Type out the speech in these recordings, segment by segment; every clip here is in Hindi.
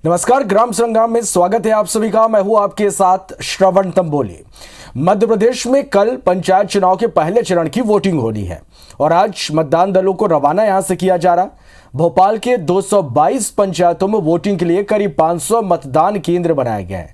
नमस्कार, ग्राम संग्राम में स्वागत है आप सभी का। मैं हूं आपके साथ श्रवण तंबोली। मध्य प्रदेश में कल पंचायत चुनाव के पहले चरण की वोटिंग होनी है और आज मतदान दलों को रवाना यहां से किया जा रहा। भोपाल के 222 पंचायतों में वोटिंग के लिए करीब 500 मतदान केंद्र बनाए गए हैं।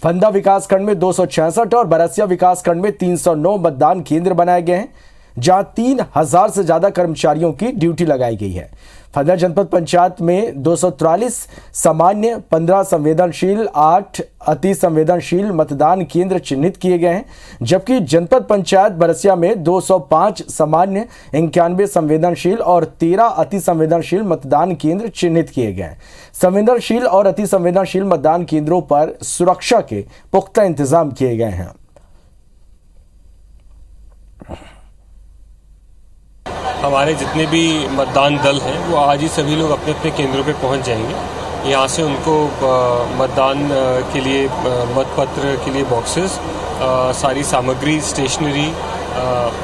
फंदा विकासखंड में 266 और बरसिया विकासखंड में 309 मतदान केंद्र बनाए गए हैं, जहां 3000 से ज्यादा कर्मचारियों की ड्यूटी लगाई गई है। फंदा जनपद पंचायत में 243 सामान्य, 15 संवेदनशील, 8 अति संवेदनशील मतदान केंद्र चिन्हित किए गए हैं, जबकि जनपद पंचायत बरसिया में 205 सामान्य, 91 संवेदनशील और 13 अति संवेदनशील मतदान केंद्र चिन्हित किए गए हैं। संवेदनशील और अति संवेदनशील मतदान केंद्रों पर सुरक्षा के पुख्ता इंतजाम किए गए हैं। हमारे जितने भी मतदान दल हैं वो आज ही सभी लोग अपने अपने केंद्रों पे पहुंच जाएंगे। यहाँ से उनको मतदान के लिए मतपत्र के लिए बॉक्सेस, सारी सामग्री, स्टेशनरी,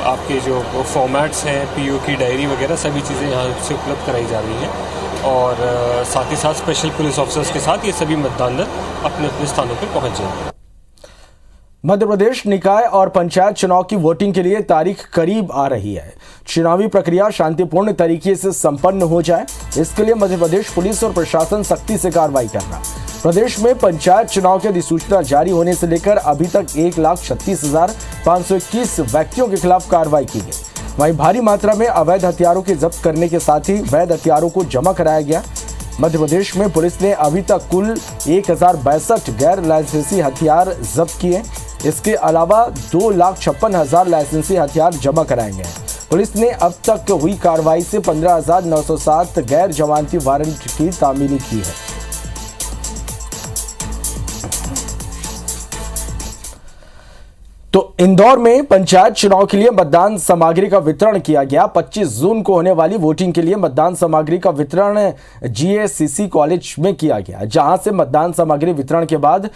आपके जो फॉर्मेट्स हैं, पीओ की डायरी वगैरह सभी चीज़ें यहाँ से उपलब्ध कराई जा रही हैं और साथ ही साथ स्पेशल पुलिस ऑफिसर्स के साथ ये सभी मतदान दल अपने अपने स्थानों पर पहुँच जाएंगे। मध्य प्रदेश निकाय और पंचायत चुनाव की वोटिंग के लिए तारीख करीब आ रही है। चुनावी प्रक्रिया शांतिपूर्ण तरीके से संपन्न हो जाए, इसके लिए मध्य प्रदेश पुलिस और प्रशासन सख्ती से कार्रवाई कर रहा है। प्रदेश में पंचायत चुनाव की अधिसूचना जारी होने से लेकर अभी तक 1,36,521 व्यक्तियों के खिलाफ कार्रवाई की गई। वहीं भारी मात्रा में अवैध हथियारों के जब्त करने के साथ ही वैध हथियारों को जमा कराया गया। मध्य प्रदेश में पुलिस ने अभी तक कुल 1062 गैर लाइसेंसी हथियार जब्त किए। इसके अलावा 2,56,000 लाइसेंसी हथियार जमा कराए गए हैं। पुलिस ने अब तक हुई कार्रवाई से 15,907 गैर जमानती वारंट की तामीली की है। तो इंदौर में पंचायत चुनाव के लिए मतदान सामग्री का वितरण किया गया। 25 जून को होने वाली वोटिंग के लिए मतदान सामग्री का वितरण GACC कॉलेज में किया गया, जहां से मतदान सामग्री वितरण के बाद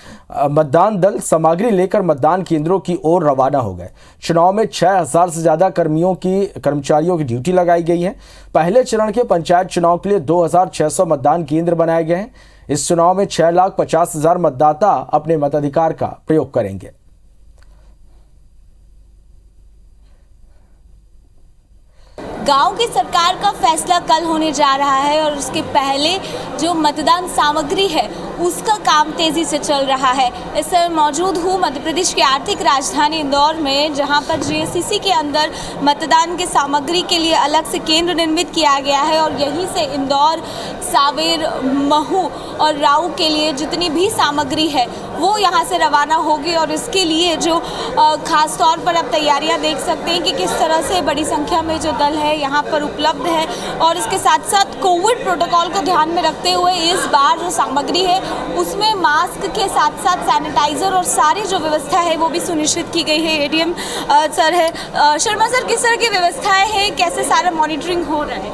मतदान दल सामग्री लेकर मतदान केंद्रों की ओर रवाना हो गए। चुनाव में 6000 से ज्यादा कर्मचारियों की ड्यूटी लगाई गई है। पहले चरण के पंचायत चुनाव के लिए 2600 मतदान केंद्र बनाए गए हैं। इस चुनाव में 6,50,000 मतदाता अपने मताधिकार का प्रयोग करेंगे। गांव की सरकार का फैसला कल होने जा रहा है और उसके पहले जो मतदान सामग्री है उसका काम तेजी से चल रहा है। इस समय मौजूद हूँ मध्य प्रदेश की आर्थिक राजधानी इंदौर में, जहां पर GACC के अंदर मतदान के सामग्री के लिए अलग से केंद्र निर्मित किया गया है और यहीं से इंदौर, सावेर, महू और राऊ के लिए जितनी भी सामग्री है वो यहाँ से रवाना होगी। और इसके लिए जो खास तौर पर आप तैयारियां देख सकते हैं कि किस तरह से बड़ी संख्या में जो दल है यहाँ पर उपलब्ध है और इसके साथ साथ कोविड प्रोटोकॉल को ध्यान में रखते हुए इस बार जो सामग्री है उसमें मास्क के साथ साथ सैनिटाइजर और सारी जो व्यवस्था है वो भी सुनिश्चित की गई है। ADM सर है, शर्मा सर, किस तरह की व्यवस्थाएं हैं, कैसे सारा मॉनिटरिंग हो रहा है?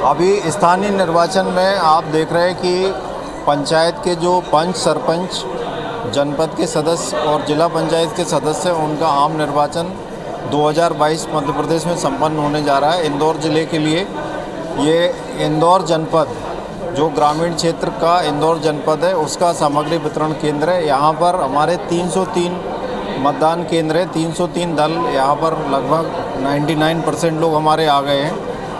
अभी स्थानीय निर्वाचन में आप देख रहे हैं कि पंचायत के जो पंच, सरपंच, जनपद के सदस्य और जिला पंचायत के सदस्य, उनका आम निर्वाचन 2022 मध्य प्रदेश में संपन्न होने जा रहा है। इंदौर जिले के लिए ये इंदौर जनपद, जो ग्रामीण क्षेत्र का इंदौर जनपद है, उसका सामग्री वितरण केंद्र है। यहाँ पर हमारे 303 मतदान केंद्र है, 303 दल। यहाँ पर लगभग 99% लोग हमारे आ गए हैं,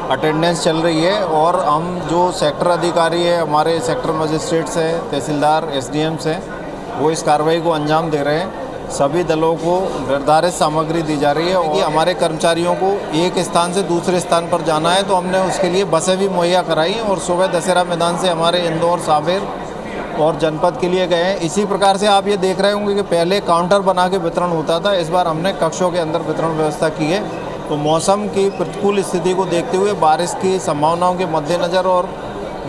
अटेंडेंस चल रही है और हम जो सेक्टर अधिकारी है, हमारे सेक्टर मजिस्ट्रेट्स हैं, तहसीलदार, SDMs हैं, वो इस कार्रवाई को अंजाम दे रहे हैं। सभी दलों को निर्धारित सामग्री दी जा रही है और हमारे कर्मचारियों को एक स्थान से दूसरे स्थान पर जाना है तो हमने उसके लिए बसें भी मुहैया कराई हैं और सुबह दशहरा मैदान से हमारे इंदौर, सावेर और जनपद के लिए गए हैं। इसी प्रकार से आप ये देख रहे होंगे कि पहले काउंटर बना के वितरण होता था, इस बार हमने कक्षों के अंदर वितरण व्यवस्था की है। तो मौसम की प्रतिकूल स्थिति को देखते हुए, बारिश की संभावनाओं के मद्देनज़र और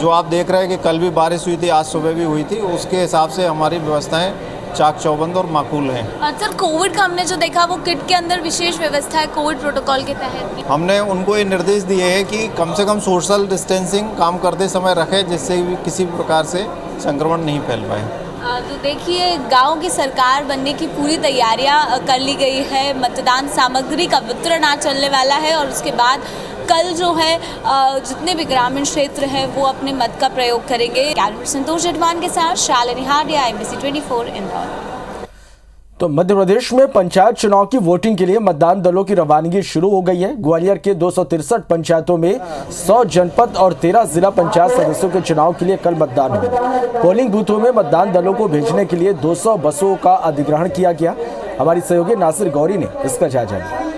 जो आप देख रहे हैं कि कल भी बारिश हुई थी, आज सुबह भी हुई थी, उसके हिसाब से हमारी व्यवस्थाएं चाक चौबंद और माकूल हैं। सर, कोविड का हमने जो देखा वो किट के अंदर विशेष व्यवस्था है कोविड प्रोटोकॉल के तहत। हमने उनको ये निर्देश दिए हैं कि कम से कम सोशल डिस्टेंसिंग काम करते समय रखें, जिससे भी किसी भी प्रकार से संक्रमण नहीं फैल पाए। तो देखिए, गांव की सरकार बनने की पूरी तैयारियां कर ली गई है। मतदान सामग्री का वितरण आज चलने वाला है और उसके बाद कल जो है जितने भी ग्रामीण क्षेत्र हैं वो अपने मत का प्रयोग करेंगे। कैमरा संतोष जटवान के साथ शालिनी हाडिया, IBC 24 इंदौर। तो मध्य प्रदेश में पंचायत चुनाव की वोटिंग के लिए मतदान दलों की रवानगी शुरू हो गई है। ग्वालियर के 263 पंचायतों में 100 जनपद और 13 जिला पंचायत सदस्यों के चुनाव के लिए कल मतदान होगा। पोलिंग बूथों में मतदान दलों को भेजने के लिए 200 बसों का अधिग्रहण किया गया। हमारी सहयोगी नासिर गौरी ने इसका जायजा लिया।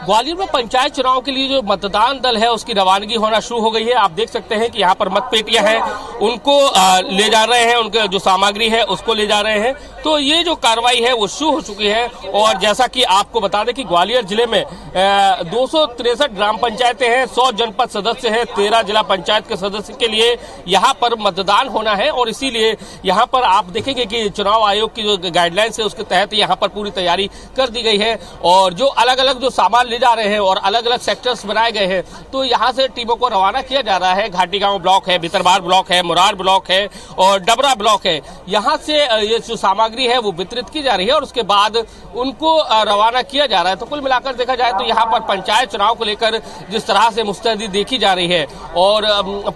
ग्वालियर में पंचायत चुनाव के लिए जो मतदान दल है उसकी रवानगी होना शुरू हो गई है। आप देख सकते हैं कि यहाँ पर मतपेटियां हैं, उनको ले जा रहे हैं, उनके जो सामग्री है उसको ले जा रहे हैं। तो ये जो कार्रवाई है वो शुरू हो चुकी है। और जैसा कि आपको बता दें कि ग्वालियर जिले में 263 ग्राम पंचायतें हैं, 100 जनपद सदस्य हैं, 13 जिला पंचायत के सदस्य के लिए यहाँ पर मतदान होना है। और इसीलिए यहाँ पर आप देखेंगे कि चुनाव आयोग की जो गाइडलाइंस है उसके तहत यहाँ पर पूरी तैयारी कर दी गई है। और जो अलग अलग जो सामान जा रहे हैं और अलग अलग सेक्टर्स बनाए गए हैं, तो यहां से टीमों को रवाना किया जा रहा है। घाटी गांव ब्लॉक है, भितरवार ब्लॉक है, मुरार ब्लॉक है और डबरा ब्लॉक है। यहां से ये जो सामग्री है वो वितरित की जा रही है और उसके बाद उनको रवाना किया जा रहा है। तो कुल मिलाकर देखा जाए तो यहाँ पर पंचायत चुनाव को लेकर जिस तरह से मुस्तैदी देखी जा रही है और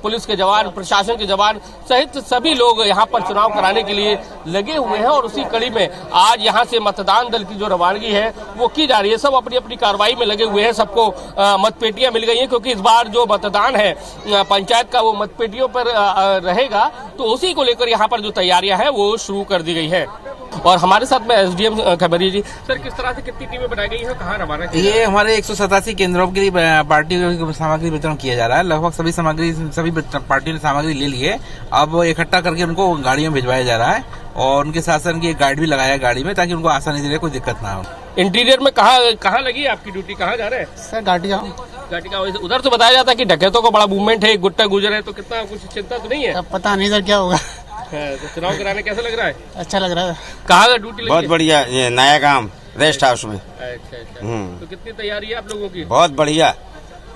पुलिस के जवान, प्रशासन के जवान सहित सभी लोग यहाँ पर चुनाव कराने के लिए लगे हुए हैं। और उसी कड़ी में आज यहाँ से मतदान दल की जो रवानगी है वो की जा रही है। सब अपनी अपनी कार्रवाई में लगे हुए हैं। सबको मतपेटियां मिल गई हैं क्योंकि इस बार जो मतदान है पंचायत का वो मतपेटियों पर रहेगा। तो उसी को लेकर यहाँ पर जो तैयारियां हैं वो शुरू कर दी गई है। और हमारे साथ में SDM खबरिया जी। सर, किस तरह से कितनी टीमें बनाई गई हैं, कहाँ रवाना किया? ये हमारे 187 केंद्रों के लिए पार्टी सामग्री वितरण किया जा रहा है। लगभग सभी पार्टियों ने सामग्री ले ली है। अब इकट्ठा करके उनको गाड़ियों में भिजवाया जा रहा है और उनके साथ साथ एक गाइड भी लगाया है गाड़ी में, ताकि उनको आसानी से कोई दिक्कत ना हो। इंटीरियर में कहाँ लगी आपकी ड्यूटी, कहाँ जा रहे हैं? सर घाटी का उधर तो बताया जाता है कि डकैतों का बड़ा मूवमेंट है, गुट्टा गुजर है, तो कितना कुछ चिंता तो नहीं है? पता नहीं सर क्या होगा। तो चुनाव कराने कैसा लग रहा है? अच्छा लग रहा है। कहाँ का ड्यूटी लगी? बहुत बढ़िया, ये नया काम रेस्ट हाउस में। अच्छा। तो कितनी तैयारी है आप लोगों की? बहुत बढ़िया।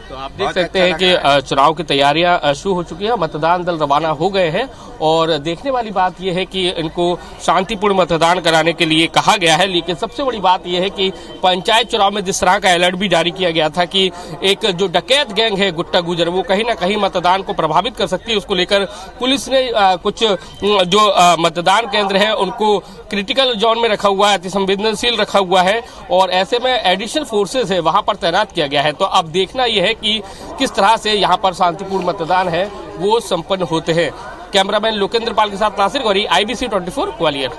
तो आप देख सकते हैं कि चुनाव की तैयारियां शुरू हो चुकी है। मतदान दल रवाना हो गए हैं और देखने वाली बात यह है कि इनको शांतिपूर्ण मतदान कराने के लिए कहा गया है। लेकिन सबसे बड़ी बात यह है कि पंचायत चुनाव में जिस तरह का अलर्ट भी जारी किया गया था कि एक जो डकैत गैंग है गुट्टा गुजर, वो कहीं ना कहीं मतदान को प्रभावित कर सकती है। उसको लेकर पुलिस ने कुछ जो मतदान केंद्र है उनको क्रिटिकल जोन में रखा हुआ है, अति संवेदनशील रखा हुआ है और ऐसे में एडिशनल फोर्सेस है वहां पर तैनात किया गया है। तो अब देखना यह है कि किस तरह से यहाँ पर शांतिपूर्ण मतदान है वो संपन्न होते हैं। कैमरामैन लोकेंद्र पाल के साथ नासिर गौरी, IBC 24 ग्वालियर।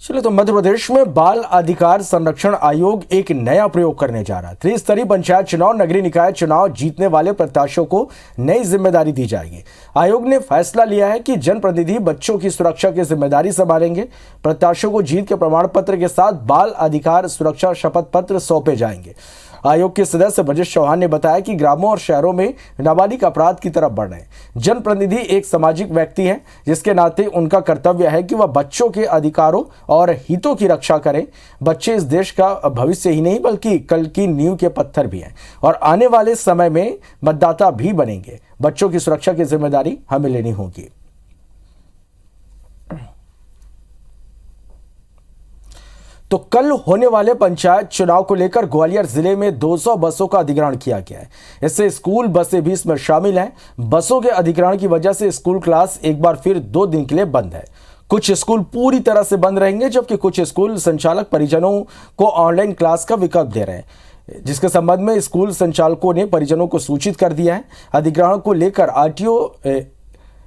चलिए, तो मध्य प्रदेश में बाल अधिकार संरक्षण आयोग एक नया प्रयोग करने जा रहा है। त्रिस्तरीय पंचायत चुनाव, नगरीय निकाय चुनाव जीतने वाले प्रत्याशियों को नई जिम्मेदारी दी जाएगी। आयोग ने फैसला लिया है कि जनप्रतिनिधि बच्चों की सुरक्षा की जिम्मेदारी संभालेंगे। प्रत्याशियों को जीत के प्रमाण पत्र के साथ बाल अधिकार सुरक्षा शपथ पत्र सौंपे जाएंगे। आयोग के सदस्य ब्रजेश चौहान ने बताया कि ग्रामों और शहरों में नाबालिग अपराध की तरफ बढ़ रहे हैं। जनप्रतिनिधि एक सामाजिक व्यक्ति है, जिसके नाते उनका कर्तव्य है कि वह बच्चों के अधिकारों और हितों की रक्षा करें। बच्चे इस देश का भविष्य ही नहीं बल्कि कल की नींव के पत्थर भी हैं और आने वाले समय में मतदाता भी बनेंगे। बच्चों की सुरक्षा की जिम्मेदारी हमें लेनी होगी। तो कल होने वाले पंचायत चुनाव को लेकर ग्वालियर जिले में 200 बसों का अधिग्रहण किया गया है। इससे स्कूल बसें भी इसमें शामिल हैं। बसों के अधिग्रहण की वजह से स्कूल क्लास एक बार फिर 2 दिन के लिए बंद है। कुछ स्कूल पूरी तरह से बंद रहेंगे, जबकि कुछ स्कूल संचालक परिजनों को ऑनलाइन क्लास का विकल्प दे रहे हैं, जिसके संबंध में स्कूल संचालकों ने परिजनों को सूचित कर दिया है। अधिग्रहण को लेकर RTO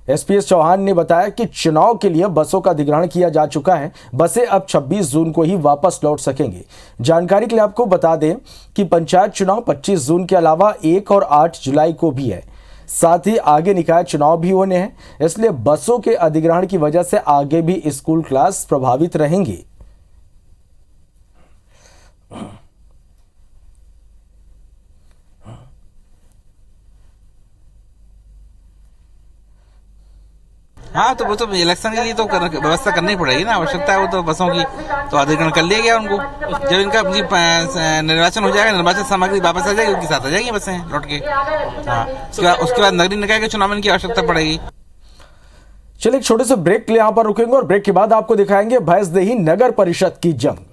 SPS चौहान ने बताया कि चुनाव के लिए बसों का अधिग्रहण किया जा चुका है। बसें अब 26 जून को ही वापस लौट सकेंगी। जानकारी के लिए आपको बता दें कि पंचायत चुनाव 25 जून के अलावा 1 और 8 जुलाई को भी है। साथ ही आगे निकाय चुनाव भी होने हैं, इसलिए बसों के अधिग्रहण की वजह से आगे भी स्कूल क्लास प्रभावित रहेंगी। हाँ, तो वो तो इलेक्शन के लिए तो व्यवस्था करनी पड़ेगी ना, आवश्यकता है वो तो बसों की, तो अधिग्रहण कर लिया गया उनको। जब इनका निर्वाचन हो जाएगा, निर्वाचन सामग्री वापस आ जाएगी, उनके साथ आ जाएंगी बसें लौट के। हाँ, उसके बाद नगरीय निकाय के चुनाव में इनकी आवश्यकता पड़ेगी। चलिए, एक छोटे से ब्रेक के लिए यहाँ पर रुकेंगे और ब्रेक के बाद आपको दिखाएंगे भैंसदेही नगर परिषद की जंग।